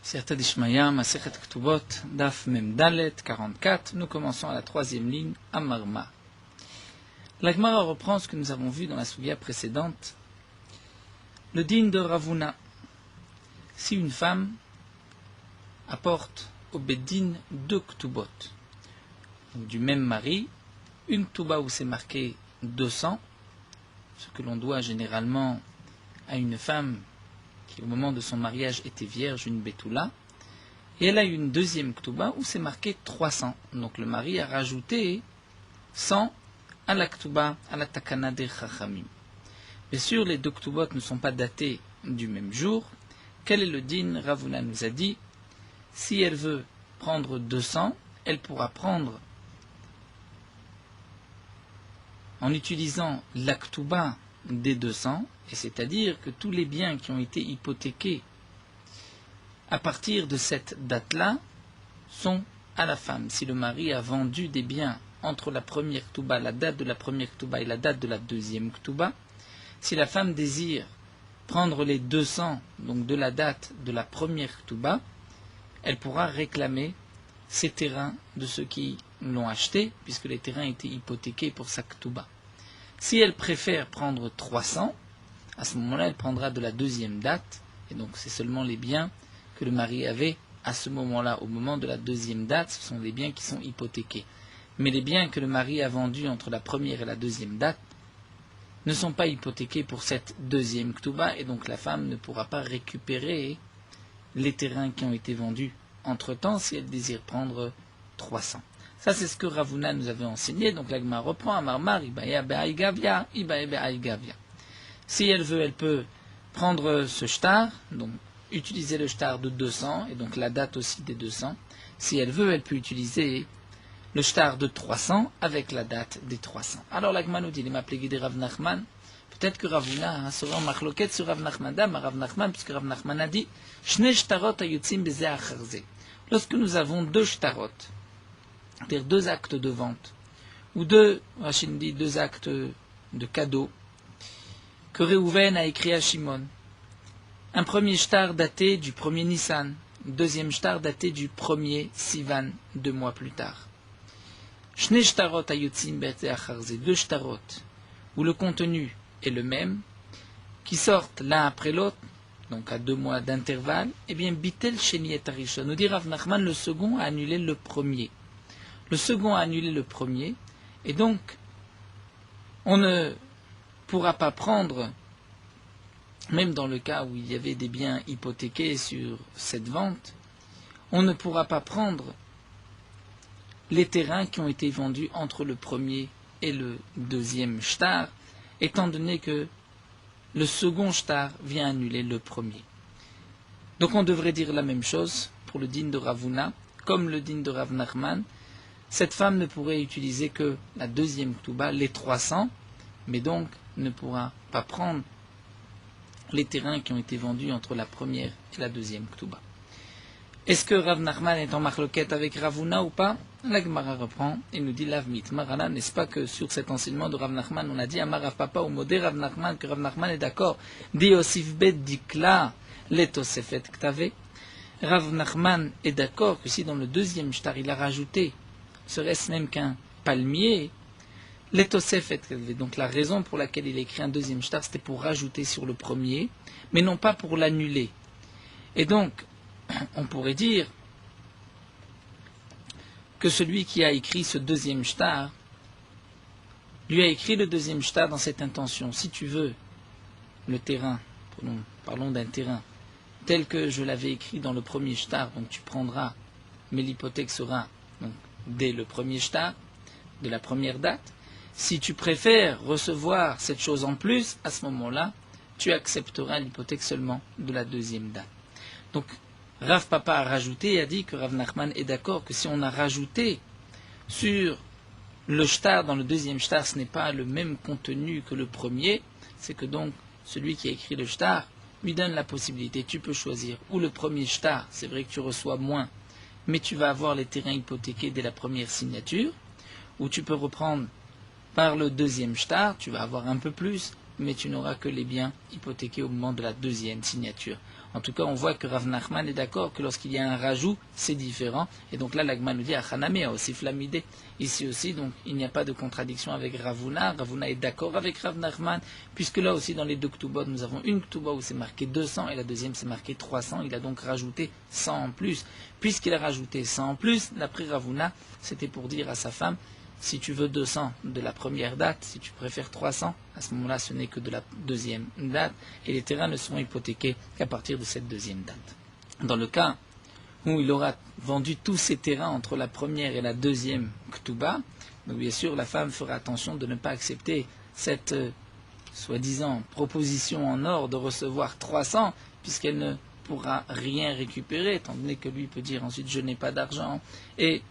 Siyata d'Ishmaya, Masechet Ktubot, Daf Mem Dalet, 44. Nous commençons à la troisième ligne, Amarma. La Gemara reprend ce que nous avons vu dans la Sugya précédente. Le din de Ravuna. Si une femme apporte au Beddin deux Ktubot, du même mari, une Ktuba où c'est marqué 200, ce que l'on doit généralement à une femme qui au moment de son mariage était vierge, une Betula, et elle a une deuxième Ktuba où c'est marqué 300. Donc le mari a rajouté 100 à la Ktuba, à la Takana des Chachamim. Bien sûr, les deux Ktubot ne sont pas datés du même jour. Quel est le din? Ravuna nous a dit, si elle veut prendre 200, elle pourra prendre, en utilisant la Ktuba des 200, et c'est-à-dire que tous les biens qui ont été hypothéqués à partir de cette date-là sont à la femme. Si le mari a vendu des biens entre la première Ktuba, la date de la première Ktuba et la date de la deuxième Ktuba, si la femme désire prendre les 200, donc de la date de la première Ktuba, elle pourra réclamer ces terrains de ceux qui l'ont acheté, puisque les terrains étaient hypothéqués pour sa Ktuba. Si elle préfère prendre 300, à ce moment-là, elle prendra de la deuxième date, et donc c'est seulement les biens que le mari avait à ce moment-là, au moment de la deuxième date, ce sont les biens qui sont hypothéqués. Mais les biens que le mari a vendus entre la première et la deuxième date ne sont pas hypothéqués pour cette deuxième Ktuba, et donc la femme ne pourra pas récupérer les terrains qui ont été vendus entre-temps si elle désire prendre 300. Ça, c'est ce que Ravuna nous avait enseigné. Donc la Gemara reprend Amarmar, Ibaya be'ai gavia, Ibaya be'ai gavia. Si elle veut, elle peut prendre ce shtar, donc utiliser le shtar de 200, et donc la date aussi des 200. Si elle veut, elle peut utiliser le shtar de 300 avec la date des 300. Alors la Gemara nous dit, il m'a appelé Rav Nachman. Peut-être que Ravuna sera en machloket sur Rav Nachman, Rav Nachman, puisque Rav Nachman a dit, Shne shtarot ayutzim beze acharze. Lorsque nous avons deux shtarot, c'est-à-dire deux actes de vente, ou Rachid dit deux actes de cadeau, que Réhouven a écrit à Shimon. Un premier shtar daté du premier Nissan, un deuxième shtar daté du premier Sivan, 2 mois plus tard. Shne shtarot ayutzim beze acharze, deux shtarot, où le contenu est le même, qui sortent l'un après l'autre, donc à 2 mois d'intervalle, eh bien, Bitel Sheni et Arishon. Nous dit Rav Nachman, le second a annulé le premier. Le second a annulé le premier, et donc, on ne pourra pas prendre, même dans le cas où il y avait des biens hypothéqués sur cette vente, on ne pourra pas prendre les terrains qui ont été vendus entre le premier et le deuxième shtar, étant donné que le second shtar vient annuler le premier. Donc on devrait dire la même chose pour le din de Ravuna, comme le din de Rav Nachman. Cette femme ne pourrait utiliser que la deuxième Ktuba, les 300, mais donc ne pourra pas prendre les terrains qui ont été vendus entre la première et la deuxième Ktuba. Est-ce que Rav Nachman est en machloket avec Ravuna ou pas? La Gemara reprend et nous dit l'avmit. Marana, n'est-ce pas que sur cet enseignement de Rav Nachman, on a dit Amar Rav Papa ou Modé Rav Nachman, que Rav Nachman est d'accord. Di Osif Bet Dikla, Letosefet Ktave. Rav Nachman est d'accord que si dans le deuxième shtar il a rajouté, serait-ce même qu'un palmier, Letosefet Ktave. Donc la raison pour laquelle il a écrit un deuxième shtar, c'était pour rajouter sur le premier, mais non pas pour l'annuler. Et donc, on pourrait dire que celui qui a écrit ce deuxième shtar lui a écrit le deuxième shtar dans cette intention. Si tu veux le terrain, parlons d'un terrain, tel que je l'avais écrit dans le premier shtar, donc tu prendras, mais l'hypothèque sera donc, dès le premier shtar, de la première date. Si tu préfères recevoir cette chose en plus, à ce moment-là, tu accepteras l'hypothèque seulement de la deuxième date. Donc, Rav Papa a rajouté et a dit que Rav Nachman est d'accord que si on a rajouté sur le shtar dans le deuxième shtar, ce n'est pas le même contenu que le premier, c'est que donc celui qui a écrit le shtar lui donne la possibilité, tu peux choisir, ou le premier shtar, c'est vrai que tu reçois moins, mais tu vas avoir les terrains hypothéqués dès la première signature, ou tu peux reprendre par le deuxième shtar, tu vas avoir un peu plus, mais tu n'auras que les biens hypothéqués au moment de la deuxième signature. En tout cas, on voit que Rav Nachman est d'accord que lorsqu'il y a un rajout, c'est différent. Et donc là, l'Agma nous dit Achaname a aussi flamidé. Ici aussi, donc il n'y a pas de contradiction avec Ravuna. Ravuna est d'accord avec Rav Nachman, puisque là aussi, dans les deux Ktubot, nous avons une Ktuba où c'est marqué 200 et la deuxième c'est marqué 300. Il a donc rajouté 100 en plus. Puisqu'il a rajouté 100 en plus, d'après Ravuna, c'était pour dire à sa femme, si tu veux 200 de la première date, si tu préfères 300, à ce moment-là, ce n'est que de la deuxième date, et les terrains ne seront hypothéqués qu'à partir de cette deuxième date. Dans le cas où il aura vendu tous ses terrains entre la première et la deuxième Ktuba, donc bien sûr, la femme fera attention de ne pas accepter cette soi-disant proposition en or de recevoir 300, puisqu'elle ne pourra rien récupérer, étant donné que lui peut dire ensuite je n'ai pas d'argent, et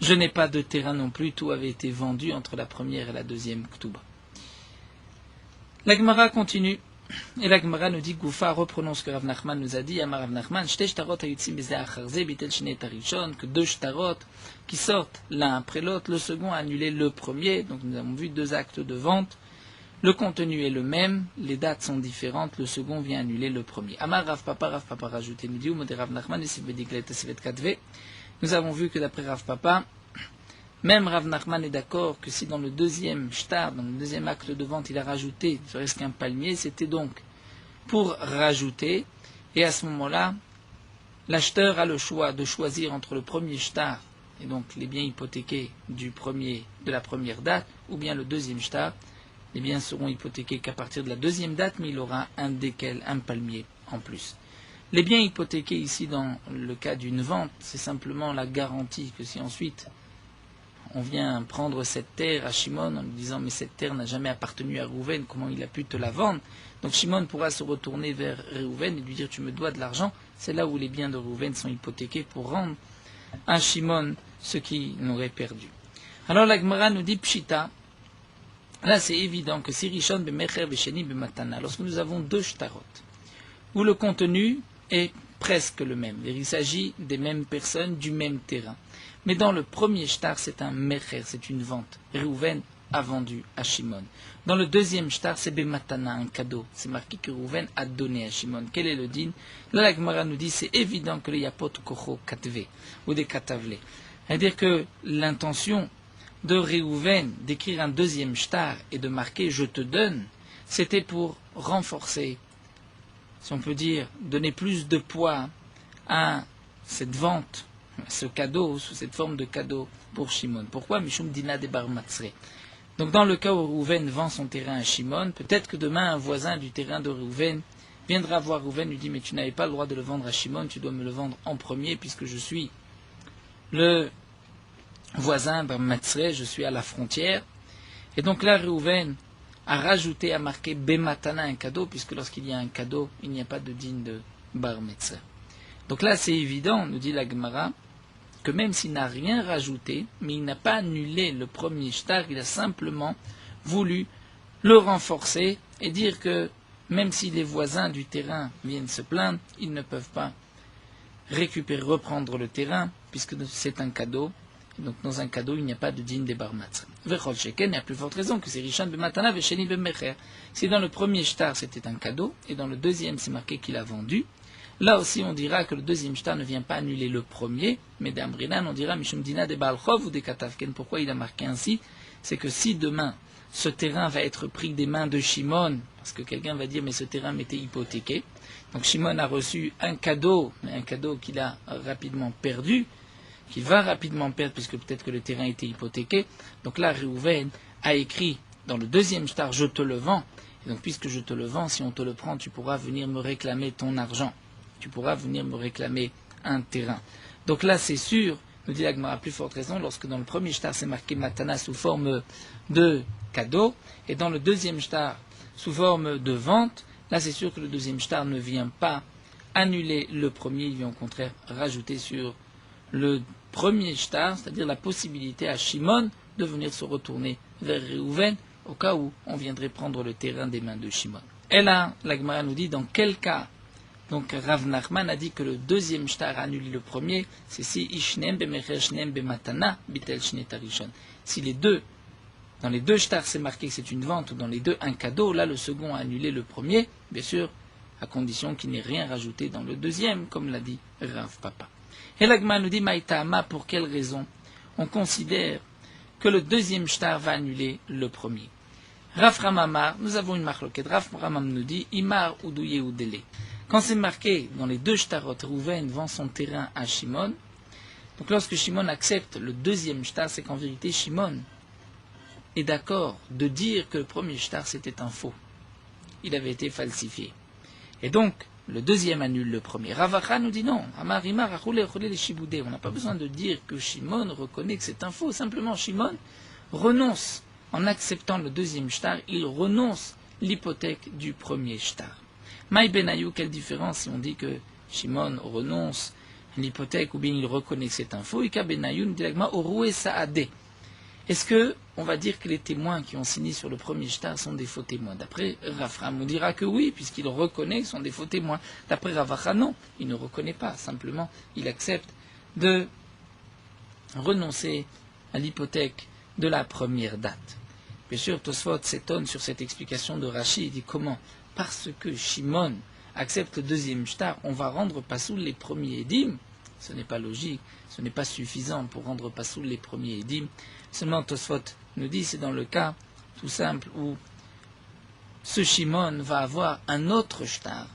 je n'ai pas de terrain non plus, tout avait été vendu entre la première et la deuxième Ktuba. La Gemara continue, et la Gemara nous dit, Goufa, reprenons ce que Rav Nachman nous a dit, Amar Rav Nachman, Shte shtarot hayutzim b'zeh acharze, bitel shne tarishon, que deux shtarot qui sortent l'un après l'autre, le second a annulé le premier, donc nous avons vu deux actes de vente, le contenu est le même, les dates sont différentes, le second vient annuler le premier. Amar Rav Papa rajouté, nous dit, Umode Rav Nachman, et Sivvediklet Sevet Kadve. Nous avons vu que d'après Rav Papa, même Rav Nachman est d'accord que si dans le deuxième shtar, dans le deuxième acte de vente, il a rajouté serait-ce qu'un palmier, c'était donc pour rajouter, et à ce moment-là, l'acheteur a le choix de choisir entre le premier shtar, et donc les biens hypothéqués de la première date, ou bien le deuxième shtar, les biens seront hypothéqués qu'à partir de la deuxième date, mais il aura un palmier en plus. Les biens hypothéqués ici dans le cas d'une vente, c'est simplement la garantie que si ensuite on vient prendre cette terre à Shimon en lui disant mais cette terre n'a jamais appartenu à Réhouven, comment il a pu te la vendre? Donc Shimon pourra se retourner vers Réhouven et lui dire tu me dois de l'argent. C'est là où les biens de Réhouven sont hypothéqués pour rendre à Shimon ce qu'il aurait perdu. Alors la Gemara nous dit Pshita. Là c'est évident que si Rishon bemecher vesheni bematana, lorsque nous avons deux shtarot, où le contenu est presque le même. Il s'agit des mêmes personnes, du même terrain. Mais dans le premier shtar, c'est un mecher, c'est une vente. Réhouven a vendu à Shimon. Dans le deuxième shtar, c'est bematana, un cadeau. C'est marqué que Réhouven a donné à Shimon. Quel est le din? Là, la Gemara nous dit, c'est évident que le yapot kocho katve, ou des katavle. C'est-à-dire que l'intention de Réhouven d'écrire un deuxième shtar et de marquer je te donne, c'était pour renforcer, si on peut dire, donner plus de poids à cette vente, ce cadeau, sous cette forme de cadeau pour Shimon. Pourquoi Mishum Dina de Bar Matzre. Donc dans le cas où Réhouven vend son terrain à Shimon, peut-être que demain un voisin du terrain de Réhouven viendra voir Réhouven et lui dit mais tu n'avais pas le droit de le vendre à Shimon, tu dois me le vendre en premier puisque je suis le voisin Bar Matzre, je suis à la frontière. Et donc là Réhouven a rajouté, a marqué Bematana, un cadeau, puisque lorsqu'il y a un cadeau, il n'y a pas de digne de Bar Metzger. Donc là, c'est évident, nous dit la Gemara, que même s'il n'a rien rajouté, mais il n'a pas annulé le premier shtar, il a simplement voulu le renforcer et dire que même si les voisins du terrain viennent se plaindre, ils ne peuvent pas reprendre le terrain, puisque c'est un cadeau. Donc dans un cadeau, il n'y a pas de digne des bar matzre. Vechol sheken, il y a plus forte raison que c'est Rishon bematana vesheni bemecher. Si dans le premier shtar c'était un cadeau, et dans le deuxième c'est marqué qu'il a vendu, là aussi on dira que le deuxième shtar ne vient pas annuler le premier, mais d'Ambrinan on dira Mishum Dina de Baal Chov ou des Katavken. Pourquoi il a marqué ainsi? C'est que si demain ce terrain va être pris des mains de Shimon, parce que quelqu'un va dire mais ce terrain m'était hypothéqué, donc Shimon a reçu un cadeau, mais un cadeau qu'il a rapidement perdu, qu'il va rapidement perdre puisque peut-être que le terrain était hypothéqué. Donc là, Réhouven a écrit dans le deuxième shtar, je te le vends. Et donc puisque je te le vends, si on te le prend, tu pourras venir me réclamer ton argent. Tu pourras venir me réclamer un terrain. Donc là, c'est sûr, nous dit la Gemara à plus forte raison, lorsque dans le premier shtar, c'est marqué Matana sous forme de cadeau, et dans le deuxième shtar, sous forme de vente, là c'est sûr que le deuxième shtar ne vient pas annuler le premier, il vient au contraire rajouter sur le premier shtar, c'est-à-dire la possibilité à Shimon de venir se retourner vers Réhouven au cas où on viendrait prendre le terrain des mains de Shimon. Et là, la Gemara nous dit dans quel cas, donc Rav Nachman a dit que le deuxième shtar annule le premier, c'est si Ishnem bemecher shnem bematana bitel shne tarishon. Si les deux, dans les deux shtars c'est marqué que c'est une vente ou dans les deux un cadeau, là le second a annulé le premier, bien sûr, à condition qu'il n'ait rien rajouté dans le deuxième, comme l'a dit Rav Papa. Et l'Agma nous dit Maïtama, pour quelle raison on considère que le deuxième shtar va annuler le premier. Rav Ramamar, nous avons une marloquette. Rav Ramam nous dit Imar Oudouye Oudele. Quand c'est marqué dans les deux shtarot, Rouven vend son terrain à Shimon. Donc lorsque Shimon accepte le deuxième shtar, c'est qu'en vérité Shimon est d'accord de dire que le premier shtar c'était un faux. Il avait été falsifié. Et donc, le deuxième annule le premier. Ravacha nous dit non. Amar Imar Achoule les Shiboudé. On n'a pas besoin de dire que Shimon reconnaît que c'est un faux. Simplement, Shimon renonce, en acceptant le deuxième shtar, il renonce l'hypothèque du premier shtar. Maï Benayou, quelle différence si on dit que Shimon renonce l'hypothèque ou bien il reconnaît que c'est un faux. Ika Benayou nous dit l'agma Oroué Saadé. Est-ce que on va dire que les témoins qui ont signé sur le premier shtar sont des faux témoins? D'après Rafram, on dira que oui, puisqu'il reconnaît que ce sont des faux témoins. D'après Ravacha, non, il ne reconnaît pas. Simplement, il accepte de renoncer à l'hypothèque de la première date. Bien sûr, Tosfot s'étonne sur cette explication de Rashi. Il dit comment? Parce que Shimon accepte le deuxième shtar, on va rendre pasoul les premiers édim. Ce n'est pas logique, ce n'est pas suffisant pour rendre pasoul les premiers édim. Seulement Tosfot nous dit c'est dans le cas tout simple où ce Shimon va avoir un autre shtar,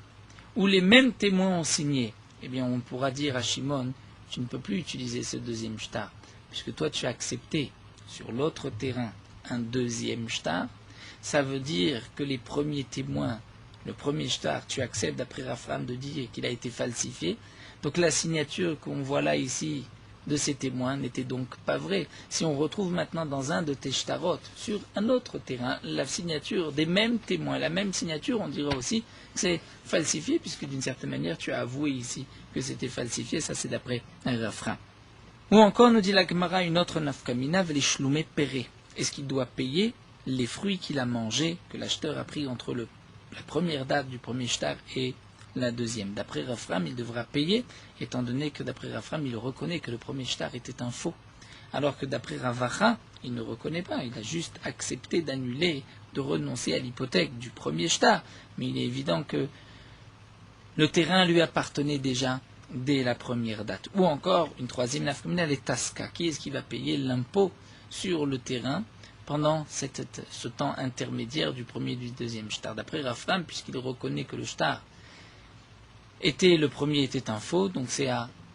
où les mêmes témoins ont signé. Eh bien on pourra dire à Shimon, tu ne peux plus utiliser ce deuxième shtar, puisque toi tu as accepté sur l'autre terrain un deuxième shtar. Ça veut dire que les premiers témoins, le premier shtar, tu acceptes d'après Rafram de dire qu'il a été falsifié. Donc la signature qu'on voit là ici de ces témoins n'était donc pas vraie. Si on retrouve maintenant dans un de tes shtarot, sur un autre terrain, la signature des mêmes témoins, la même signature, on dira aussi que c'est falsifié, puisque d'une certaine manière tu as avoué ici que c'était falsifié. Ça c'est d'après Rafram. Ou encore nous dit la Gemara une autre nafkamina, les shloumé péré. Est-ce qu'il doit payer les fruits qu'il a mangés, que l'acheteur a pris entre la première date du premier shtar et la deuxième? D'après Rafram, il devra payer, étant donné que d'après Rafram, il reconnaît que le premier shtar était un faux. Alors que d'après Ravacha, il ne reconnaît pas, il a juste accepté d'annuler, de renoncer à l'hypothèque du premier shtar. Mais il est évident que le terrain lui appartenait déjà dès la première date. Ou encore, une troisième nafkamina, les taska. Qui est-ce qui va payer l'impôt sur le terrain pendant ce temps intermédiaire du premier et du deuxième shtar? D'après Rafram, puisqu'il reconnaît que le shtar le premier était un faux, donc c'est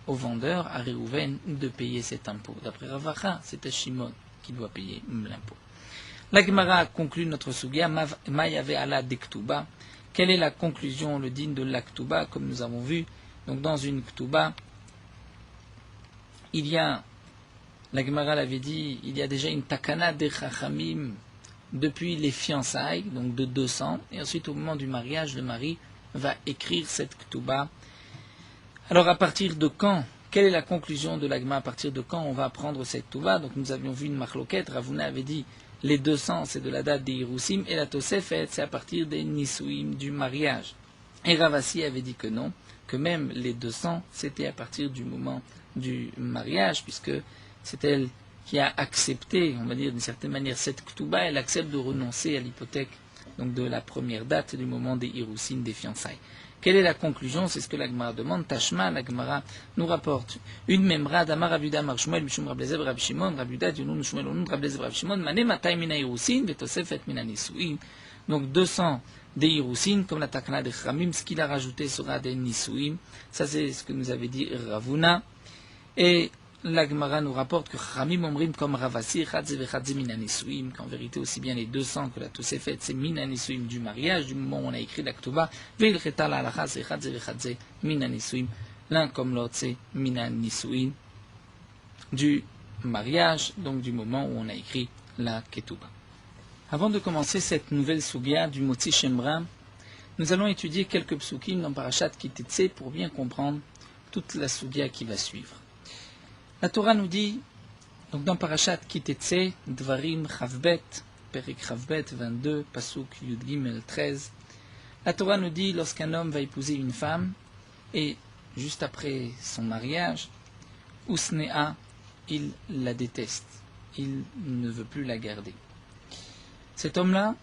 au vendeur, à Réhouven, de payer cet impôt. D'après Ravacha, c'est à Shimon qui doit payer l'impôt. La Gemara conclut notre sugia, Ma'yave ala dektuba. Quelle est la conclusion, le digne de l'aktuba, comme nous avons vu? Donc dans une ktuba, il y a, la Gemara l'avait dit, il y a déjà une takana de chachamim depuis les fiançailles, donc de 200, et ensuite au moment du mariage, le mari va écrire cette ktuba. Alors à partir de quand? Quelle est la conclusion de la Gemara? À partir de quand on va prendre cette ktuba? Donc nous avions vu une marloquette, Ravuna avait dit les 200 c'est de la date des Hirusim, et la Tosefet c'est à partir des Nisuim, du mariage. Et Ravasi avait dit que non, que même les 200 c'était à partir du moment du mariage, puisque c'est elle qui a accepté, on va dire d'une certaine manière, cette ktuba, elle accepte de renoncer à l'hypothèque donc de la première date du moment des Hirusim, des fiançailles. Quelle est la conclusion? C'est ce que la Gemara demande. Tashma, la Gemara nous rapporte une memra d'Amar Rabuda Mar Shmuel Mishum Rablezev Rab Shimon Rabuda Yunun Shmuel Unun Rablezev Rab Shimon Mané Matay Mina Hirusim Vetosefet Mina Nisuim. Donc 200 des Hirusim, comme la Takana de Chramim, ce qu'il a rajouté sera des Nisuim. Ça c'est ce que nous avait dit Ravuna. Et la Gemara nous rapporte que Chramim omrim comme Ravasi, Chadze vechadze mina nisuim, qu'en vérité aussi bien les 200 que la Tosefet, c'est mina nisuim du mariage, du moment où on a écrit la Ktuba, veil cheta la halacha, c'est Chadze vechadze mina nisuim, l'un comme l'autre c'est mina nisuim du mariage, donc du moment où on a écrit la Ketouba. Avant de commencer cette nouvelle sugia du Motzi Shemra, nous allons étudier quelques psukim dans Parashat Kitetse pour bien comprendre toute la sugia qui va suivre. La Torah nous dit, donc dans Parashat Kitetse, Dvarim Chavbet, Perek Chavbet 22, Pasuk Yud Gimel 13, la Torah nous dit, lorsqu'un homme va épouser une femme, et juste après son mariage, Usnea, il la déteste, il ne veut plus la garder. Cet homme-là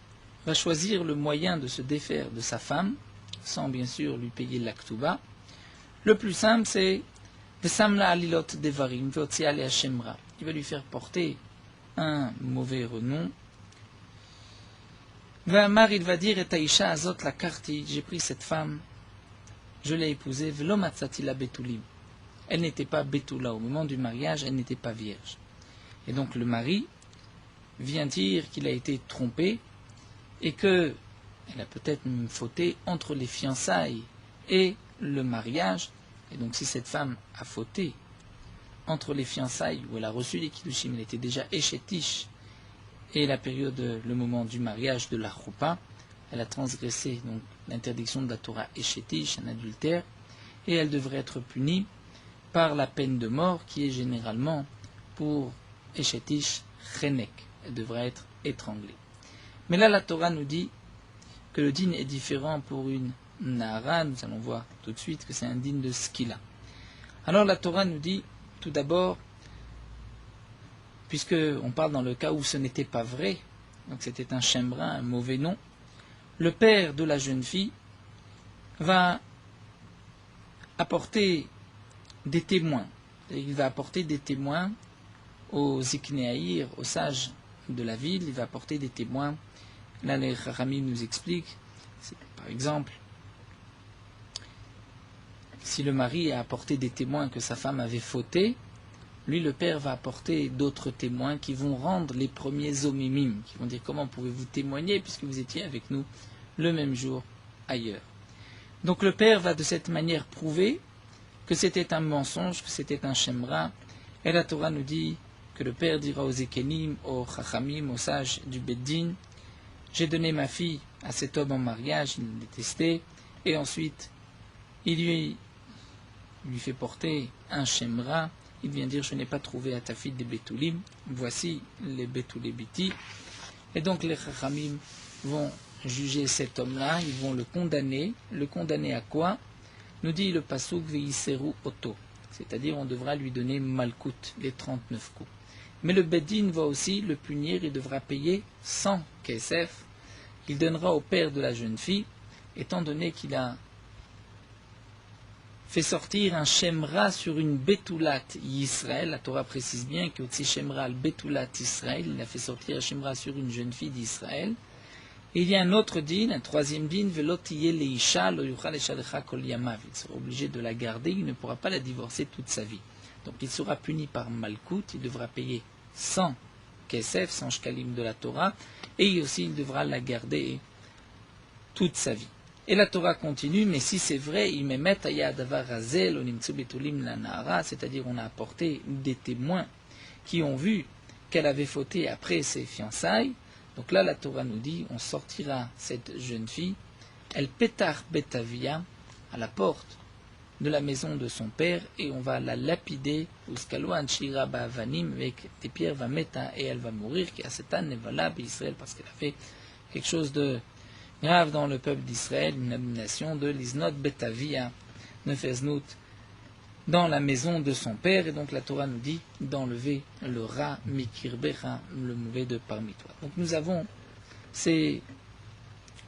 va choisir le moyen de se défaire de sa femme sans bien sûr lui payer l'Aktuba. Le plus simple, c'est Vesamla alilot devarim veotsia le hashemra. Il va lui faire porter un mauvais renom. Vamar, il va dire, et Aïcha azot la karti, j'ai pris cette femme, je l'ai épousée, velo matzati la betulim. Elle n'était pas betula, au moment du mariage, elle n'était pas vierge. Et donc le mari vient dire qu'il a été trompé et que elle a peut-être même fauté entre les fiançailles et le mariage. Et donc si cette femme a fauté entre les fiançailles où elle a reçu les kiddushim, elle était déjà échetiche, et la période, le moment du mariage de la choupa, elle a transgressé donc l'interdiction de la Torah échetiche, un adultère, et elle devrait être punie par la peine de mort qui est généralement pour échetiche chenek. Elle devrait être étranglée. Mais là, la Torah nous dit que le din est différent pour une nahara. Nous allons voir tout de suite que c'est un din de skila. Alors la Torah nous dit, tout d'abord, puisque on parle dans le cas où ce n'était pas vrai, donc c'était un chembrin, un mauvais nom, le père de la jeune fille va apporter des témoins. Il va apporter des témoins aux Ziknéaïr, aux sages de la ville, il va apporter des témoins. Là, les Chachamim nous expliquent, par exemple, si le mari a apporté des témoins que sa femme avait fauté, lui, le père, va apporter d'autres témoins qui vont rendre les premiers omimim, qui vont dire comment pouvez-vous témoigner puisque vous étiez avec nous le même jour ailleurs. Donc le père va de cette manière prouver que c'était un mensonge, que c'était un shemra, et la Torah nous dit que le père dira aux Ekenim, aux Chachamim, aux sages du Beddin, j'ai donné ma fille à cet homme en mariage, il l'a détesté, et ensuite il lui fait porter un shemra. Il vient dire, je n'ai pas trouvé à ta fille des Betulim, voici les Betulébiti. Et donc les Chachamim vont juger cet homme-là, ils vont le condamner. Le condamner à quoi? Nous dit le Pasuk Veiseru Oto, c'est-à-dire on devra lui donner Malkout, les 39 coups. Mais le Beddin va aussi le punir, il devra payer 100 kesef, qu'il donnera au père de la jeune fille, étant donné qu'il a fait sortir un shemra sur une betulat Yisraël. La Torah précise bien que Otsi shemra al betulat Israël, il a fait sortir un shemra sur une jeune fille d'Israël. Et il y a un autre din, un troisième din, velot yeh leisha lo yuchal eshalecha kol yamav. Il sera obligé de la garder, il ne pourra pas la divorcer toute sa vie. Donc il sera puni par Malkout, il devra payer 100 kesef, 100 shkalim de la Torah, et aussi il devra la garder toute sa vie. Et la Torah continue, mais si c'est vrai, c'est-à-dire on a apporté des témoins qui ont vu qu'elle avait fauté après ses fiançailles. Donc là, la Torah nous dit, on sortira cette jeune fille, elle pétar betavia, à la porte de la maison de son père, et on va la lapider, avec des pierres, va mettre, et elle va mourir, qui a cette âne Israël, parce qu'elle a fait quelque chose de grave dans le peuple d'Israël, une abomination de l'Iznot Betavia, Nefeznut, dans la maison de son père. Et donc la Torah nous dit d'enlever le Ra Mikirbecha, le mauvais de parmi toi. Donc nous avons ces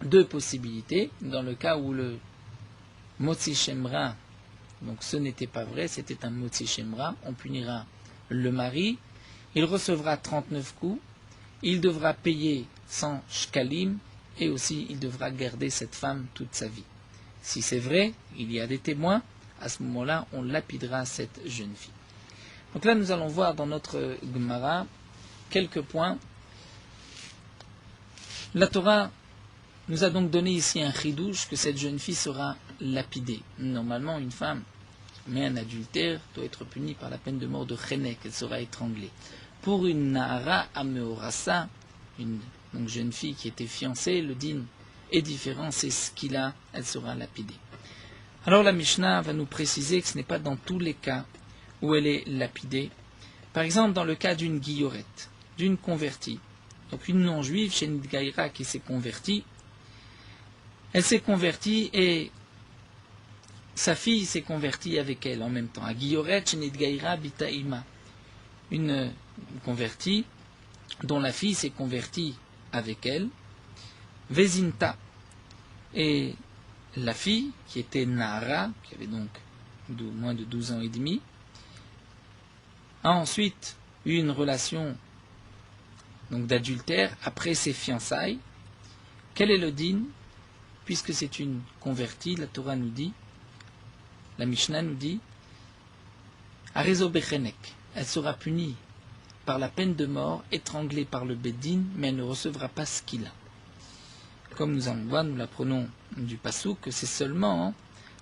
deux possibilités. Dans le cas où le Motzi Shemra, donc ce n'était pas vrai, c'était un Motzi Shemra, on punira le mari, il recevra 39 coups, il devra payer 100 shkalim, et aussi il devra garder cette femme toute sa vie. Si c'est vrai, il y a des témoins, à ce moment-là, on lapidera cette jeune fille. Donc là, nous allons voir dans notre Gemara quelques points. La Torah nous a donc donné ici un chidouche que cette jeune fille sera lapidée. Normalement, une femme qui met un adultère doit être punie par la peine de mort de chenek, elle sera étranglée. Pour une nahara ameorasa, une donc jeune fille qui était fiancée, le din est différent, c'est ce qu'il a, elle sera lapidée. Alors la Mishnah va nous préciser que ce n'est pas dans tous les cas où elle est lapidée. Par exemple, dans le cas d'une guillorette, d'une convertie, donc une non-juive chez Nidgaïra qui s'est convertie, elle s'est convertie et sa fille s'est convertie avec elle en même temps. À guillorette chez Nidgaïra bitaïma, une convertie dont la fille s'est convertie avec elle, Vezinta, et la fille, qui était Nahara, qui avait donc moins de 12 ans et demi, a ensuite eu une relation donc d'adultère après ses fiançailles. Quel est le din? Puisque c'est une convertie, la Torah nous dit, la Mishnah nous dit, Arezo Bechenek, elle sera punie par la peine de mort, étranglée par le Beddin, mais elle ne recevra pas ce qu'il a. Comme nous allons voir, nous l'apprenons du Passouk, que c'est seulement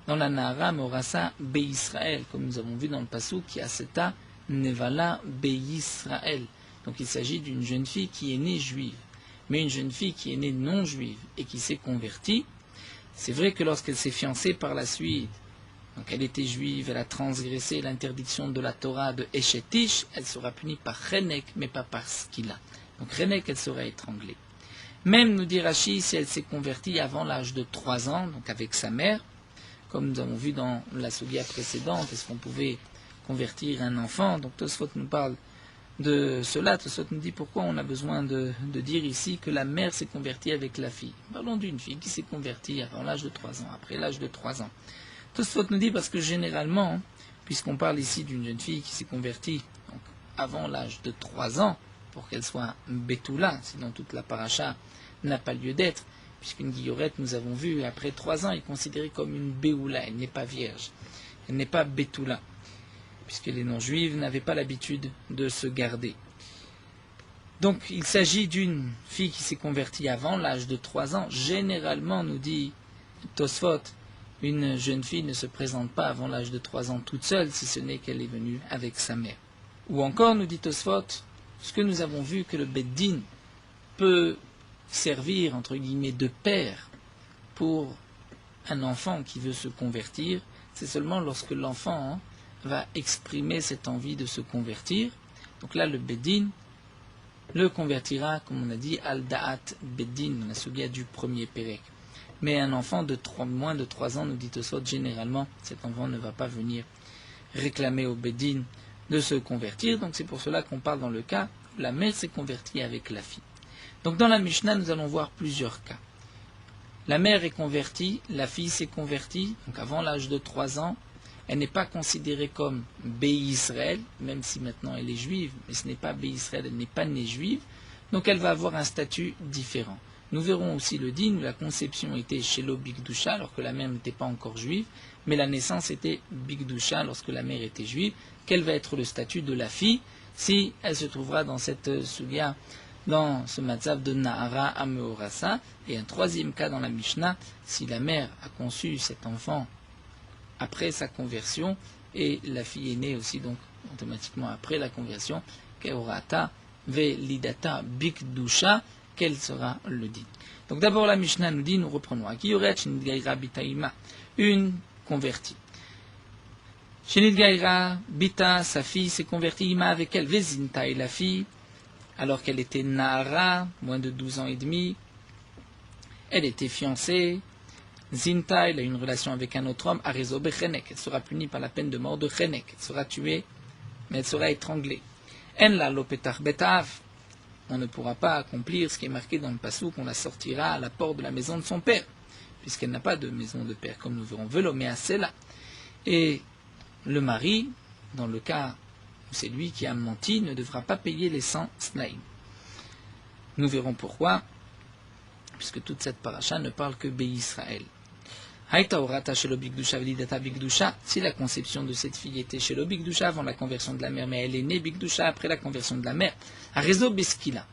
dans la Nahara Morasa Be-Israël, comme nous avons vu dans le Passouk, qui a Seta Nevala Be-Israël. Donc il s'agit d'une jeune fille qui est née juive. Mais une jeune fille qui est née non juive et qui s'est convertie, c'est vrai que lorsqu'elle s'est fiancée par la suite, donc elle était juive, elle a transgressé l'interdiction de la Torah de Eshetish, elle sera punie par Chenek, mais pas par Skila. Donc Chenek, elle sera étranglée. Même, nous dit Rashi, si elle s'est convertie avant l'âge de 3 ans, donc avec sa mère, comme nous avons vu dans la Sugia précédente, est-ce qu'on pouvait convertir un enfant? Donc Tosfot nous parle de cela. Tosfot nous dit pourquoi on a besoin de dire ici que la mère s'est convertie avec la fille. Parlons d'une fille qui s'est convertie avant l'âge de 3 ans, après l'âge de 3 ans. Tosfot nous dit parce que généralement, puisqu'on parle ici d'une jeune fille qui s'est convertie donc, avant l'âge de 3 ans, pour qu'elle soit Betula, sinon toute la paracha n'a pas lieu d'être, puisqu'une guillorette, nous avons vu, après 3 ans, est considérée comme une Béoula, elle n'est pas vierge, elle n'est pas Betula, puisque les non-juives n'avaient pas l'habitude de se garder. Donc il s'agit d'une fille qui s'est convertie avant l'âge de 3 ans. Généralement, nous dit Tosfot, une jeune fille ne se présente pas avant l'âge de 3 ans toute seule, si ce n'est qu'elle est venue avec sa mère. Ou encore, nous dit Tosfot, ce que nous avons vu que le Beddin peut servir, entre guillemets, de père pour un enfant qui veut se convertir, c'est seulement lorsque l'enfant va exprimer cette envie de se convertir. Donc là, le Beddin le convertira, comme on a dit, al-da'at Beddin, la sugia du premier Pérec. Mais un enfant de moins de 3 ans, nous dit Tosfot, généralement, cet enfant ne va pas venir réclamer au Beddin de se convertir. Donc c'est pour cela qu'on parle dans le cas où la mère s'est convertie avec la fille. Donc dans la Mishnah, nous allons voir plusieurs cas. La mère est convertie, la fille s'est convertie, donc avant l'âge de 3 ans, elle n'est pas considérée comme Bé-Israël, même si maintenant elle est juive, mais ce n'est pas Bé-Israël, elle n'est pas née juive, donc elle va avoir un statut différent. Nous verrons aussi le din où la conception était chez Bigdusha, alors que la mère n'était pas encore juive, mais la naissance était Bigdusha lorsque la mère était juive. Quel va être le statut de la fille si elle se trouvera dans cette sugia, dans ce matzav de Nahara à Meorasa? Et un troisième cas dans la Mishnah, si la mère a conçu cet enfant après sa conversion, et la fille est née aussi donc automatiquement après la conversion, Keorata Velidata Bigdusha, quel sera le din? Donc d'abord la Mishnah nous dit, nous reprenons, une convertie. Shinit Gaïra, Bita, sa fille, s'est convertie, Ima avec elle, Vezinta et la fille, alors qu'elle était Nahara, moins de 12 ans et demi, elle était fiancée, Zinta, elle a une relation avec un autre homme, Arezo Bechenek, elle sera punie par la peine de mort de Chenek, elle sera tuée, mais elle sera étranglée. En la lopetar betav, on ne pourra pas accomplir ce qui est marqué dans le Passouk, on la sortira à la porte de la maison de son père, puisqu'elle n'a pas de maison de père, comme nous verrons, Velomea Sela. Et le mari, dans le cas où c'est lui qui a menti, ne devra pas payer les 100 snaim. Nous verrons pourquoi, puisque toute cette paracha ne parle que Bé-Israël. Si la conception de cette fille était chez Bigdusha avant la conversion de la mère, mais elle est née Bigdusha après la conversion de la mère, à Rezo Beskila,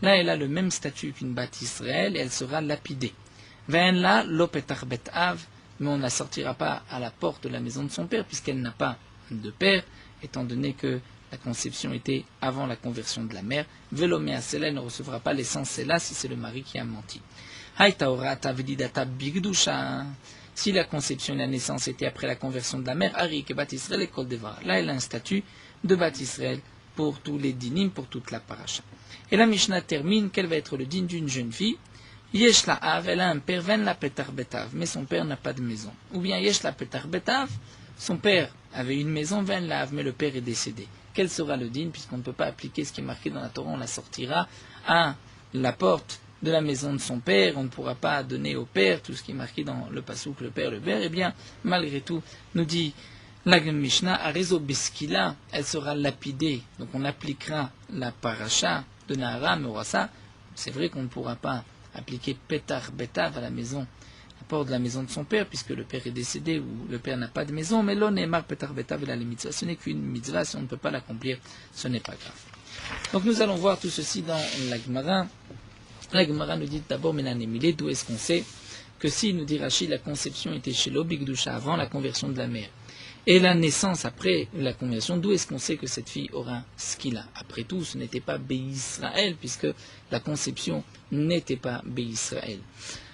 là elle a le même statut qu'une Bat Israël et elle sera lapidée. Là, Lopetar Bet Av, mais on ne la sortira pas à la porte de la maison de son père, puisqu'elle n'a pas de père, étant donné que la conception était avant la conversion de la mère. Velomea Sela ne recevra pas l'essence Sela si c'est le mari qui a menti. Si la conception et la naissance étaient après la conversion de la mère, Arik et Bat Israël et Kol Devar. Là, elle a un statut de Bat Israël pour tous les dinim, pour toute la paracha. Et la Mishnah termine, quel va être le din d'une jeune fille? Yesh la Av, elle a un père, Ven la Petar Betav, mais son père n'a pas de maison. Ou bien Yesh la Petar Betav, son père avait une maison, Ven la Av, mais le père est décédé. Quel sera le din? Puisqu'on ne peut pas appliquer ce qui est marqué dans la Torah, on la sortira à la porte de la maison de son père, on ne pourra pas donner au père tout ce qui est marqué dans le pasouk, le père, eh bien, malgré tout, nous dit la Mishnah, Arezo Beskila, elle sera lapidée. Donc on appliquera la paracha de Nahara, Meurasa. C'est vrai qu'on ne pourra pas appliquer Petar Betav à la maison, la porte de la maison de son père, puisque le père est décédé ou le père n'a pas de maison, mais l'on est mar Petar Betav et la mitzvah. Ce n'est qu'une mitzvah, si on ne peut pas l'accomplir, ce n'est pas grave. Donc nous allons voir tout ceci dans la Gemara. La Gemara nous dit d'abord, Menanemile, d'où est-ce qu'on sait que si, nous dit Rachid, la conception était chez l'Obigdusha avant la conversion de la mère, et la naissance après la conversion, d'où est-ce qu'on sait que cette fille aura ce qu'il a? Après tout, ce n'était pas Béisraël, puisque la conception n'était pas Béisraël.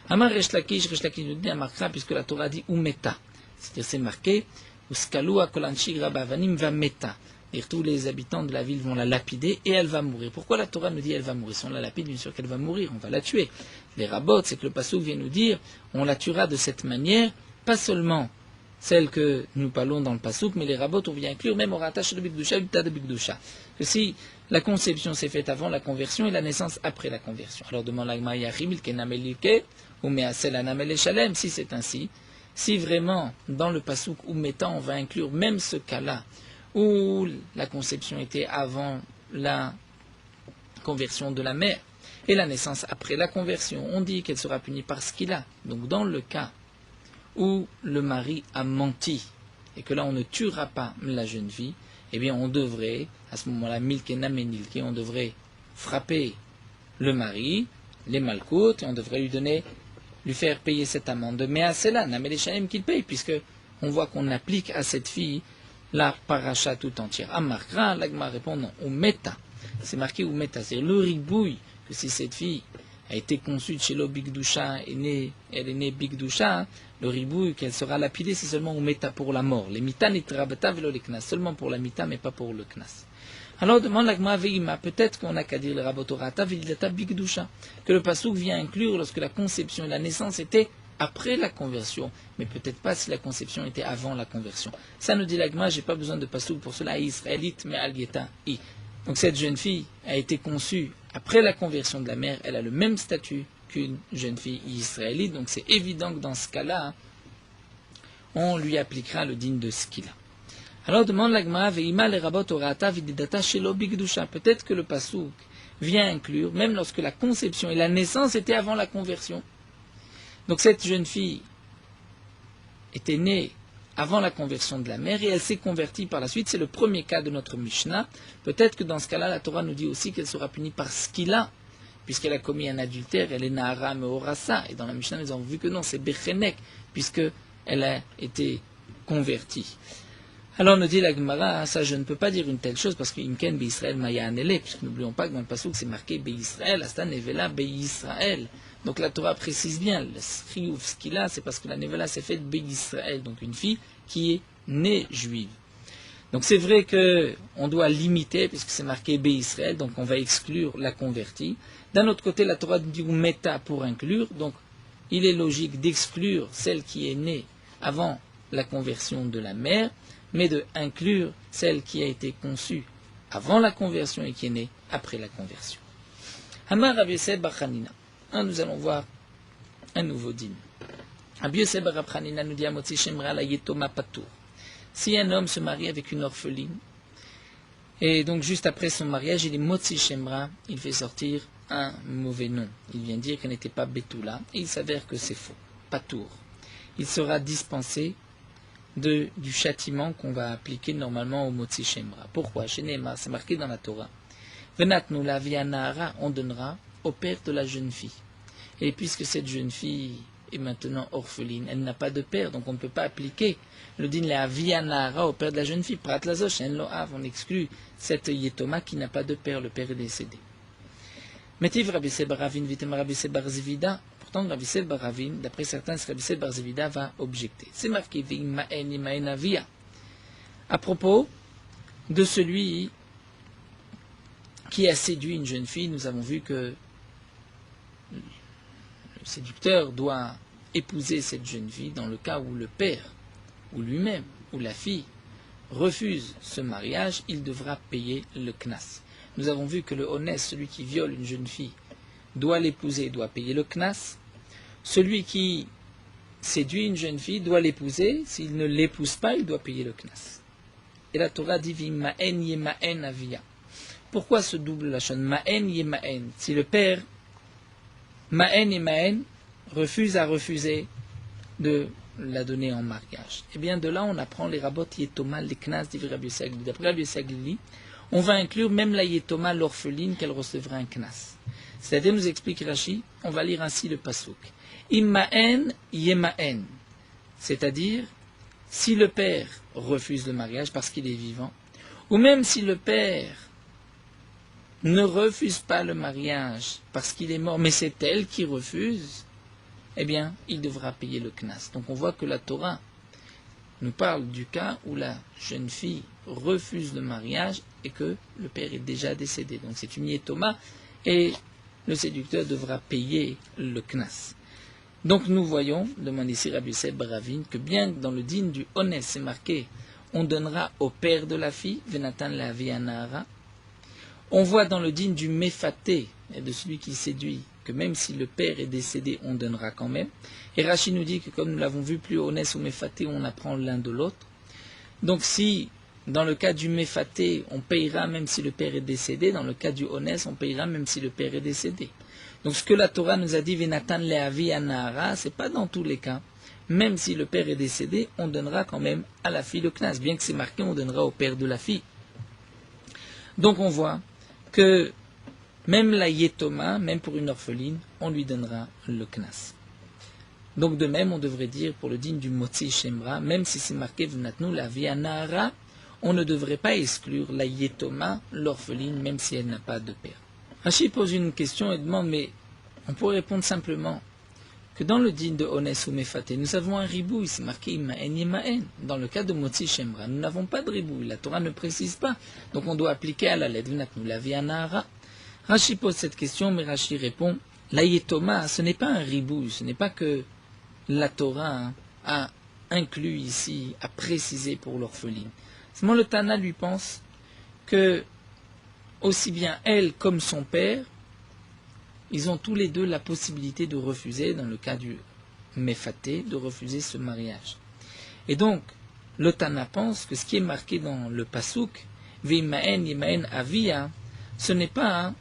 Amar Resh Lakish nous dit Amarkra, puisque la Torah dit Umeta. C'est-à-dire, c'est marqué, Uskalua Kolanchi Rabavanim va Meta. C'est-à-dire, tous les habitants de la ville vont la lapider et elle va mourir. Pourquoi la Torah nous dit elle va mourir? Si on la lapide, bien sûr qu'elle va mourir, on va la tuer. Les rabbot, c'est que le passouk vient nous dire, on la tuera de cette manière, pas seulement celle que nous parlons dans le pasouk, mais les rabbot, on vient inclure même au rattache de Bigdusha, le tas de Bigdusha. Que si la conception s'est faite avant la conversion et la naissance après la conversion. Alors demande l'agma yachim, kenamelike, ou measel anamel shalem, si c'est ainsi, si vraiment dans le pasouk ou mettant, on va inclure même ce cas-là, où la conception était avant la conversion de la mère et la naissance après la conversion, on dit qu'elle sera punie par ce qu'il a. Donc dans le cas où le mari a menti, et que là on ne tuera pas la jeune fille, eh bien on devrait, à ce moment-là, milke namenilke, on devrait frapper le mari, les malkoutes, et on devrait lui faire payer cette amende. Mais à cela, namel shalim qu'il paye, puisque on voit qu'on applique à cette fille la paracha tout entière. Amarkra, l'agma répond non, ou meta, c'est marqué ou meta, c'est le ribouille, que si cette fille a été conçue chez l'Obigdusha, elle est née Bigdusha, le ribouille qu'elle sera lapidée, c'est seulement ou meta pour la mort. Les mita nitrabata velo le knas, seulement pour la mita, mais pas pour le knas. Alors demande l'agma veima, peut-être qu'on n'a qu'à dire le rabotorata vilidata Bigdusha, que le pasouk vient inclure lorsque la conception et la naissance étaient après la conversion, mais peut-être pas si la conception était avant la conversion. Ça nous dit l'agma, j'ai pas besoin de pasouk pour cela, israélite, mais al-yeta i. Donc cette jeune fille a été conçue après la conversion de la mère, elle a le même statut qu'une jeune fille israélite, donc c'est évident que dans ce cas-là, on lui appliquera le digne de ce qu'il a. Alors demande l'agma, veima le rabot orata vididata shelo bigdusha. Peut-être que le pasouk vient inclure, même lorsque la conception et la naissance étaient avant la conversion. Donc cette jeune fille était née avant la conversion de la mère et elle s'est convertie par la suite. C'est le premier cas de notre Mishnah. Peut-être que dans ce cas-là, la Torah nous dit aussi qu'elle sera punie par ce qu'il a, puisqu'elle a commis un adultère, elle est Nahara Meorasa. Et dans la Mishnah, nous avons vu que non, c'est Bechenek, puisqu'elle a été convertie. Alors nous dit la Gemara, ça je ne peux pas dire une telle chose parce que Imken Be'Israël Maya Anele, puisque n'oublions pas que dans le Passouk c'est marqué Be'Israël, Astan Nevela Be'Israël. Donc la Torah précise bien, le Sriouf, ce qu'il a, c'est parce que la Nevela s'est faite Be'Israël, donc une fille qui est née juive. Donc c'est vrai qu'on doit limiter, puisque c'est marqué Be'Israël, donc on va exclure la convertie. D'un autre côté, la Torah dit Meta pour inclure, donc il est logique d'exclure celle qui est née avant la conversion de la mère, mais de inclure celle qui a été conçue avant la conversion et qui est née après la conversion. Amar Rabbi Yosef bar Chanina. Nous allons voir un nouveau dîme. Rabbi Yosef bar Chanina nous dit Amotzi Shemra la Yetoma Patour. Si un homme se marie avec une orpheline, et donc juste après son mariage, il est Motzi Shemra, il fait sortir un mauvais nom. Il vient dire qu'elle n'était pas Betula, et il s'avère que c'est faux. Patour. Il sera dispensé du châtiment qu'on va appliquer normalement au Motzi Shemra. Pourquoi? Chez Neymar, c'est marqué dans la Torah. Venatnu la vianara, on donnera au père de la jeune fille. Et puisque cette jeune fille est maintenant orpheline, elle n'a pas de père, donc on ne peut pas appliquer le din la vianara au père de la jeune fille. Prat lazosh en loav, on exclut cette yetoma qui n'a pas de père, le père est décédé. Metiv Rabbi Seba Ravin vitem Rabbi Seba Zivida. Rabbi Yosef bar Ravin, d'après certains, Rabbi Yosef bar Zivida va objecter. C'est marqué à propos de celui qui a séduit une jeune fille. Nous avons vu que le séducteur doit épouser cette jeune fille dans le cas où le père, ou lui-même, ou la fille refuse ce mariage, il devra payer le knas. Nous avons vu que le honnête, celui qui viole une jeune fille, doit l'épouser, doit payer le knas. Celui qui séduit une jeune fille doit l'épouser. S'il ne l'épouse pas, il doit payer le knas. Et la Torah dit Vima'en yema'en avia. Pourquoi ce double lachon Ma'en yema'en? Si le père Ma'en et Ma'en a refusé de la donner en mariage. Et bien de là on apprend les rabot yetoma, les knas d'Ivri Rabbi Yossi Haglili. D'après Rabbi Yossi Haglili, on va inclure même la yetoma, l'orpheline, qu'elle recevra un knas. C'est-à-dire, nous explique Rashi, on va lire ainsi le pasuk. Imma'en yema'en. C'est-à-dire, si le père refuse le mariage parce qu'il est vivant, ou même si le père ne refuse pas le mariage parce qu'il est mort, mais c'est elle qui refuse, eh bien, il devra payer le knas. Donc on voit que la Torah nous parle du cas où la jeune fille refuse le mariage et que le père est déjà décédé. Donc c'est une yétoma et le séducteur devra payer le knas. Donc nous voyons, demande ici Rabbi Yosef Baravin, que bien dans le dîne du Honès, c'est marqué, on donnera au père de la fille, Venatan la Vianara. On voit dans le dîne du Méfaté, et de celui qui séduit, que même si le père est décédé, on donnera quand même. Et Rachid nous dit que comme nous l'avons vu plus Honès ou Méfaté, on apprend l'un de l'autre. Donc si, dans le cas du Méfaté, on payera même si le père est décédé, dans le cas du Honès, on payera même si le père est décédé. Donc ce que la Torah nous a dit, Venatan le'avi anahara, c'est pas dans tous les cas. Même si le père est décédé, on donnera quand même à la fille le knas. Bien que c'est marqué, on donnera au père de la fille. Donc on voit que même la yétoma, même pour une orpheline, on lui donnera le knas. Donc de même, on devrait dire pour le digne du motzi shemra, même si c'est marqué Venatnu le'avi anahara, on ne devrait pas exclure la yétoma, l'orpheline, même si elle n'a pas de père. Rashi pose une question et demande, mais on pourrait répondre simplement que dans le dîne de Honès ou Méfaté, nous avons un ribouille, c'est marqué Ima'en Yema'en. Dans le cas de Motzi Shemra, nous n'avons pas de ribouille, la Torah ne précise pas. Donc on doit appliquer à la lettre Venatnu la Vianara. Rashi pose cette question, mais Rashi répond, la yétoma, ce n'est pas un ribouille, ce n'est pas que la Torah a inclus ici, a précisé pour l'orpheline. Seulement le Tana lui pense que aussi bien elle comme son père, ils ont tous les deux la possibilité de refuser, dans le cas du Méfaté, de refuser ce mariage. Et donc, le Tana pense que ce qui est marqué dans le Pasuk, Vima'en Yema'en Avia, ce n'est pas,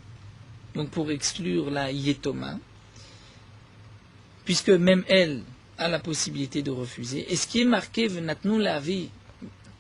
donc pour exclure la Yétoma, puisque même elle a la possibilité de refuser. Et ce qui est marqué, Venatnu la vie,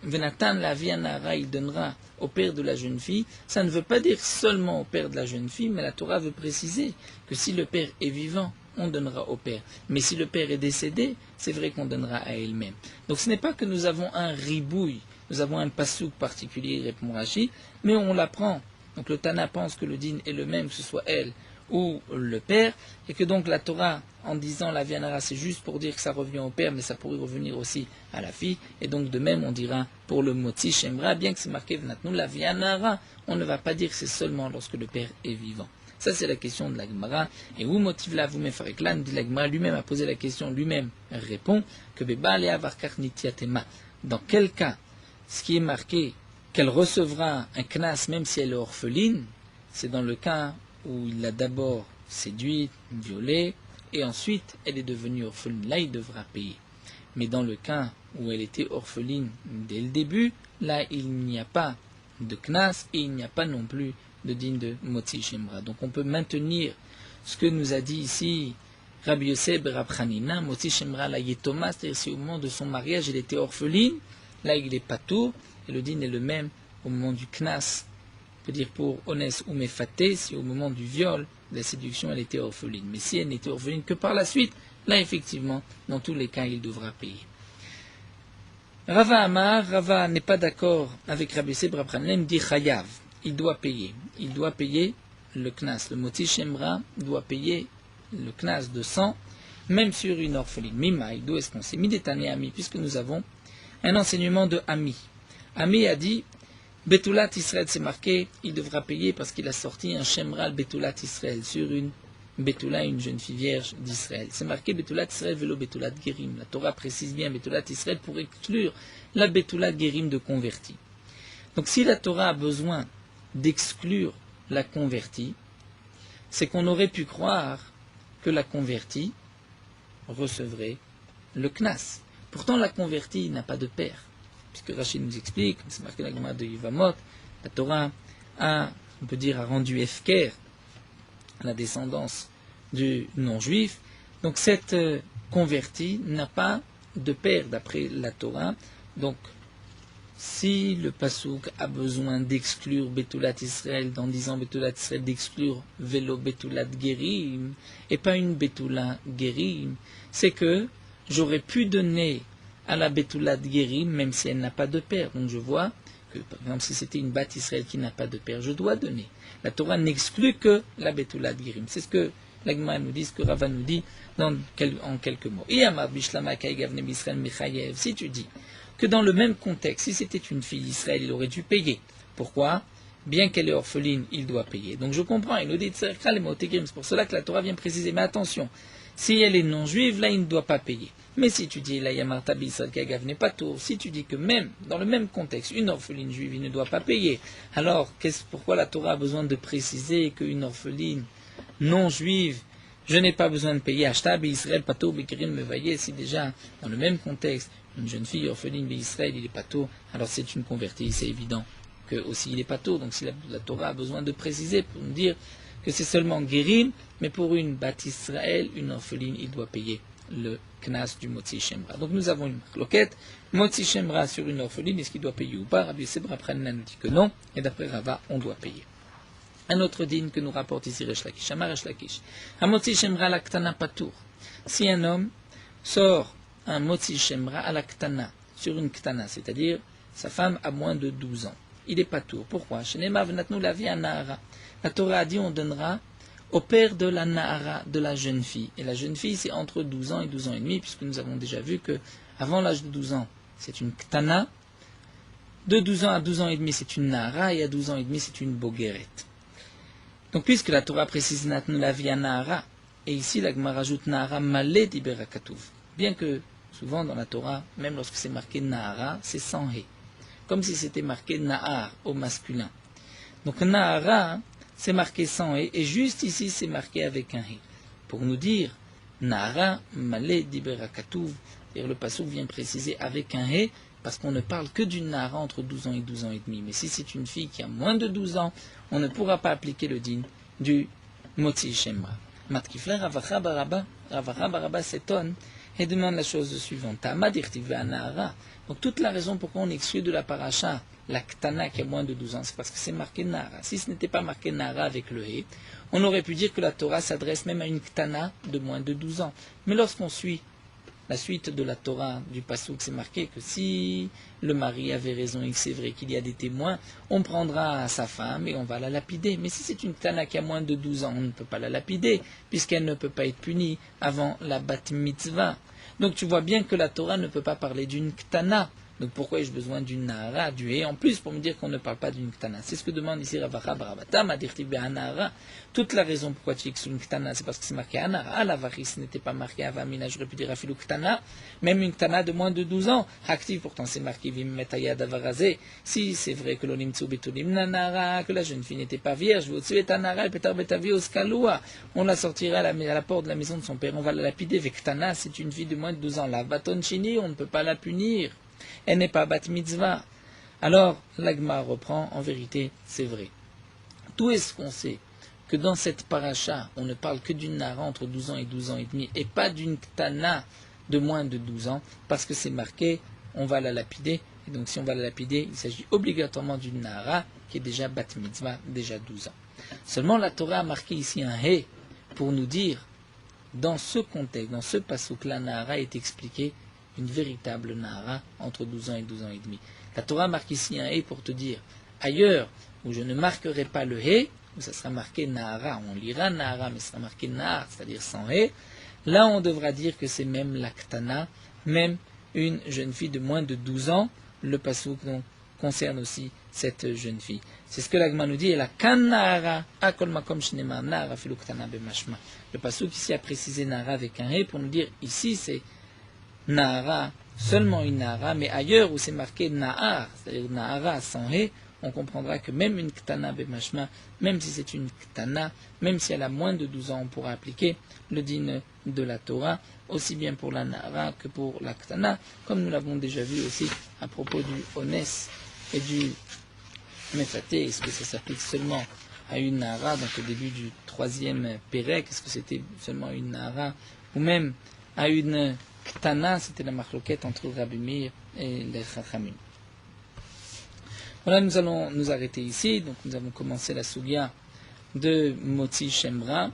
Venatan la Vianara, il donnera au père de la jeune fille, ça ne veut pas dire seulement au père de la jeune fille, mais la Torah veut préciser que si le père est vivant, on donnera au père. Mais si le père est décédé, c'est vrai qu'on donnera à elle-même. Donc ce n'est pas que nous avons un ribouille, nous avons un pasouk particulier, répond Rashi, mais on l'apprend. Donc le Tana pense que le din est le même, que ce soit elle ou le père, et que donc la Torah, en disant la Vianara, c'est juste pour dire que ça revient au père, mais ça pourrait revenir aussi à la fille, et donc de même on dira pour le motzi shemra, bien que c'est marqué Venatnu la Vianara, on ne va pas dire que c'est seulement lorsque le père est vivant. Ça c'est la question de la Gemara, et où motive la vous mefarekla, nous dit la Gemara, lui-même a posé la question, lui-même répond que Beba lea varkar nitiatema. Dans quel cas, ce qui est marqué qu'elle recevra un knas même si elle est orpheline, c'est dans le cas où il l'a d'abord séduite, violée, et ensuite elle est devenue orpheline. Là, il devra payer. Mais dans le cas où elle était orpheline dès le début, là, il n'y a pas de knas et il n'y a pas non plus de digne de motzi shemra. Donc on peut maintenir ce que nous a dit ici Rabbi Yosef Rab Chanina, motzi shemra la yetoma, c'est-à-dire si au moment de son mariage elle était orpheline, là il est patour, et le din est le même au moment du knas. On peut dire pour Honès ou Méfaté, si au moment du viol, de la séduction, elle était orpheline. Mais si elle n'était orpheline que par la suite, là effectivement, dans tous les cas, il devra payer. Rava Amar, Rava n'est pas d'accord avec Rabbi Yosef Rab Chanina, dit Chayav, il doit payer. Il doit payer le knas. Le motzi shemra doit payer le knas de sang, même sur une orpheline. Mima, d'où est-ce qu'on sait? Midetane Ami, puisque nous avons un enseignement de Ami. Ami a dit, Betulat Israël, c'est marqué, il devra payer parce qu'il a sorti un Shemral Betulat Israël sur une Betula, une jeune fille vierge d'Israël. C'est marqué Betulat Israël velo Betulat Gerim. La Torah précise bien Betulat Israël pour exclure la Betulat Gerim de converti. Donc si la Torah a besoin d'exclure la convertie, c'est qu'on aurait pu croire que la convertie recevrait le knas. Pourtant, la convertie n'a pas de père. Puisque Rachid nous explique, c'est marqué dans la Gemara de Yivamot, la Torah a rendu efker la descendance du non-juif. Donc cette convertie n'a pas de père d'après la Torah. Donc si le Passouk a besoin d'exclure Betulat Israël, en disant Betulat Israël, d'exclure Velo Betulat Gerim, et pas une Betulat Gerim, c'est que j'aurais pu donner à la Betulat Gerim, même si elle n'a pas de père. Donc je vois que, par exemple, si c'était une Bat Israël qui n'a pas de père, je dois donner. La Torah n'exclut que la Betulat Gerim. C'est ce que l'Agma nous dit, ce que Rava nous dit en quelques mots. Si tu dis que dans le même contexte, si c'était une fille d'Israël, il aurait dû payer. Pourquoi ? Bien qu'elle est orpheline, il doit payer. Donc je comprends, il nous dit, c'est pour cela que la Torah vient préciser. Mais attention, si elle est non-juive, là, il ne doit pas payer. Mais si tu dis, la Yamarta B'Israël Kagav n'est pas tour, si tu dis que même dans le même contexte, une orpheline juive, il ne doit pas payer, alors pourquoi la Torah a besoin de préciser qu'une orpheline non-juive, je n'ai pas besoin de payer Ashta B'Israël Pato B'Kirin Mevaye, si déjà dans le même contexte, une jeune fille orpheline B'Israël, il est pato, alors c'est une convertie, c'est évident que aussi il est pato. Donc si la Torah a besoin de préciser pour nous dire que c'est seulement guérim, mais pour une Bat Israël, une orpheline, il doit payer le knas du Motzi Shemra. Donc nous avons une loquette, Motzi Shemra sur une orpheline, est-ce qu'il doit payer ou pas? Rabbi Sebra Pranina nous dit que non, et d'après Rava, on doit payer. Un autre dîne que nous rapporte ici Resh Lakish, Amar Resh Lakish, un Motzi Shemra la Ktana Patour. Si un homme sort un Motzi Shemra à la Ktana, sur une Ktana, c'est-à-dire sa femme a moins de 12 ans, il est patour. Pourquoi? Shenema v'natnu la vie à Nahara. La Torah a dit on donnera au père de la Nahara, de la jeune fille. Et la jeune fille, c'est entre 12 ans et 12 ans et demi, puisque nous avons déjà vu que avant l'âge de 12 ans, c'est une Ktana. De 12 ans à 12 ans et demi, c'est une Nahara, et à 12 ans et demi, c'est une Bogeret. Donc, puisque la Torah précise Natnu la vie à Nahara, et ici la Gemara rajoute Nahara malé d'Iberakatuv. Bien que souvent dans la Torah, même lorsque c'est marqué Nahara, c'est sans hé. Comme si c'était marqué Nahar au masculin. Donc Nahara, c'est marqué sans hé, et juste ici c'est marqué avec un hé. Pour nous dire Nahara malé d'Iberakatuv, c'est-à-dire le passouk vient préciser avec un hé, parce qu'on ne parle que d'une Nahara entre 12 ans et 12 ans et demi. Mais si c'est une fille qui a moins de 12 ans, on ne pourra pas appliquer le din du Motzi Shemra. Matkifler Ravacha Baraba s'étonne et demande la chose suivante. Donc toute la raison pourquoi on exclut de la paracha la Ktana qui a moins de 12 ans, c'est parce que c'est marqué Nahara. Si ce n'était pas marqué Nahara avec le He, on aurait pu dire que la Torah s'adresse même à une Ktana de moins de 12 ans. Mais lorsqu'on suit la suite de la Torah du Passouk, c'est marqué que si le mari avait raison et que c'est vrai qu'il y a des témoins, on prendra sa femme et on va la lapider. Mais si c'est une Ktana qui a moins de 12 ans, on ne peut pas la lapider, puisqu'elle ne peut pas être punie avant la Bat Mitzvah. Donc tu vois bien que la Torah ne peut pas parler d'une Ktana. Donc pourquoi ai-je besoin d'une Nahara, du Hé, en plus pour me dire qu'on ne parle pas d'une Ktana? C'est ce que demande ici Ravacha Barabata, Madirti Be'anahara. Toute la raison pourquoi tu fixes une Ktana, c'est parce que c'est marqué Anahara. Ah, la varie, ce n'était pas marqué Avamina, j'aurais pu dire Afilou Ktana, même une Ktana de moins de 12 ans. Active, pourtant c'est marqué Vimmetaya Davarazé. Si c'est vrai que l'Olimtsu Betulim Nanara, que la jeune fille n'était pas vierge, Votsu et Anahara, Petar Betavi Oskaloua, on la sortira à la porte de la maison de son père, on va la lapider. Vektana, c'est une fille de moins de 12 ans. La Baton Chini, on ne peut pas la punir. Elle n'est pas bat mitzvah. Alors, l'Agma reprend, en vérité, c'est vrai. D'où est-ce qu'on sait que dans cette paracha, on ne parle que d'une Nahara entre 12 ans et 12 ans et demi, et pas d'une Ktana de moins de 12 ans, parce que c'est marqué, on va la lapider, et donc si on va la lapider, il s'agit obligatoirement d'une Nahara qui est déjà bat mitzvah, déjà 12 ans. Seulement, la Torah a marqué ici un He, pour nous dire, dans ce contexte, dans ce passouk, la Nahara est expliquée une véritable Nahara entre 12 ans et 12 ans et demi. La Torah marque ici un He pour te dire, ailleurs où je ne marquerai pas le He, où ça sera marqué Nahara, on lira Nahara, mais ça sera marqué Nahar, c'est-à-dire sans He, là on devra dire que c'est même la Ktana, même une jeune fille de moins de 12 ans, le passouk concerne aussi cette jeune fille. C'est ce que l'Agma nous dit, et la Kan Nahara, Akol Makom Shnema Nahara Filu Ktana Bemashma. Le passouk ici a précisé Nahara avec un He pour nous dire, ici c'est Nahara, seulement une Nahara, mais ailleurs où c'est marqué Nahar, c'est-à-dire Nahara sans He, on comprendra que même une ktana bemashma, même si c'est une ktana, même si elle a moins de 12 ans, on pourra appliquer le din de la Torah, aussi bien pour la nara que pour la ktana, comme nous l'avons déjà vu aussi à propos du ones et du mefaté. Est-ce que ça s'applique seulement à une nara, donc au début du 3e pérec, est-ce que c'était seulement une nara, ou même à une ktana, c'était la marloquette entre Rabbi Meir et les Chachamim. Voilà, nous allons nous arrêter ici. Donc nous avons commencé la sugya de Motzi Shemra.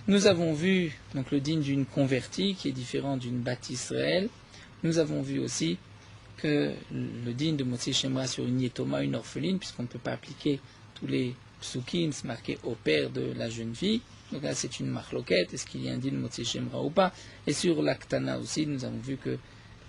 Nous avons vu donc le din d'une convertie qui est différent d'une bat Israël. Nous avons vu aussi que le din de Motzi Shemra sur une yétoma, une orpheline, puisqu'on ne peut pas appliquer tous les psukim marqués au père de la jeune fille. Donc là c'est une marloquette, est-ce qu'il y a un din Motzi Shemra ou pas. Et sur l'Aktana aussi, nous avons vu que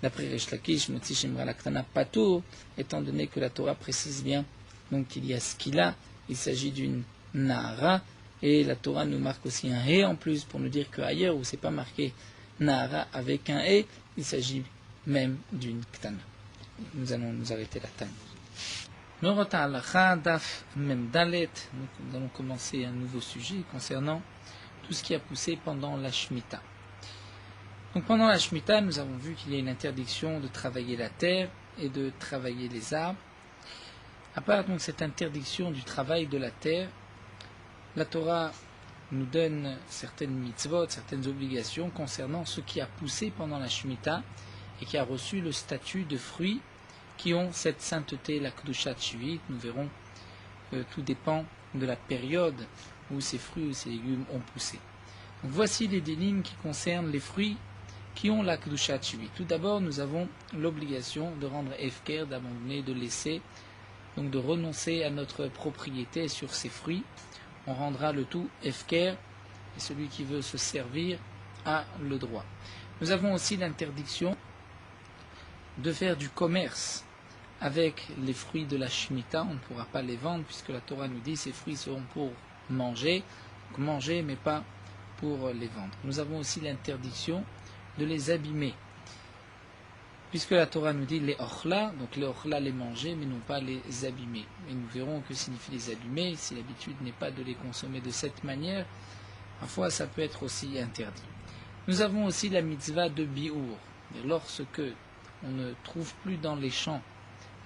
d'après Resh Lakish, Motzi Shemra l'Aktana patour, étant donné que la Torah précise bien donc qu'il y a ce qu'il a, il s'agit d'une Nahara, et la Torah nous marque aussi un He en plus pour nous dire qu'ailleurs où c'est pas marqué Nahara avec un He, il s'agit même d'une Ktana. Nous allons nous arrêter là. Norota Halacha Daf Mem Dalet, nous allons commencer un nouveau sujet concernant tout ce qui a poussé pendant la Shemitah. Donc pendant la Shemitah, nous avons vu qu'il y a une interdiction de travailler la terre et de travailler les arbres. À part donc cette interdiction du travail de la terre, la Torah nous donne certaines mitzvot, certaines obligations concernant ce qui a poussé pendant la Shemitah et qui a reçu le statut de fruits qui ont cette sainteté, la Kedushat Shivit. Nous verrons que tout dépend de la période où ces fruits ou ces légumes ont poussé. Donc voici les dinim qui concernent les fruits qui ont la Kedushat Shivit. Tout d'abord, nous avons l'obligation de rendre efker, d'abandonner, de laisser, donc de renoncer à notre propriété sur ces fruits. On rendra le tout efker, et celui qui veut se servir a le droit. Nous avons aussi l'interdiction de faire du commerce avec les fruits de la Shemitah. On ne pourra pas les vendre puisque la Torah nous dit ces fruits seront pour manger, donc manger mais pas pour les vendre. Nous avons aussi l'interdiction de les abîmer, puisque la Torah nous dit les ochla, donc les ochla les manger, mais non pas les abîmer. Et nous verrons que signifie les abîmer, si l'habitude n'est pas de les consommer de cette manière, parfois ça peut être aussi interdit. Nous avons aussi la mitzvah de biour, lorsque on ne trouve plus dans les champs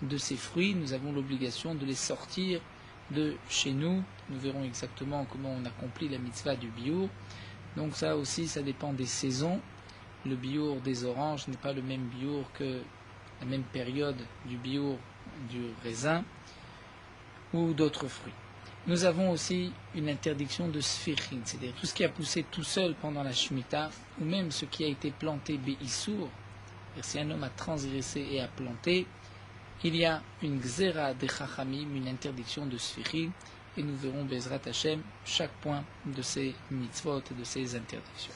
de ces fruits, nous avons l'obligation de les sortir de chez nous. Nous verrons exactement comment on accomplit la mitzvah du biour. Donc ça aussi, ça dépend des saisons. Le biour des oranges n'est pas le même biour que la même période du biour du raisin ou d'autres fruits. Nous avons aussi une interdiction de sphirine, c'est-à-dire tout ce qui a poussé tout seul pendant la Shemitah, ou même ce qui a été planté béissour. Si un homme a transgressé et a planté, il y a une gzera de chachamim, une interdiction de sphirine, et nous verrons Bezrat Hashem chaque point de ces mitzvot et de ces interdictions.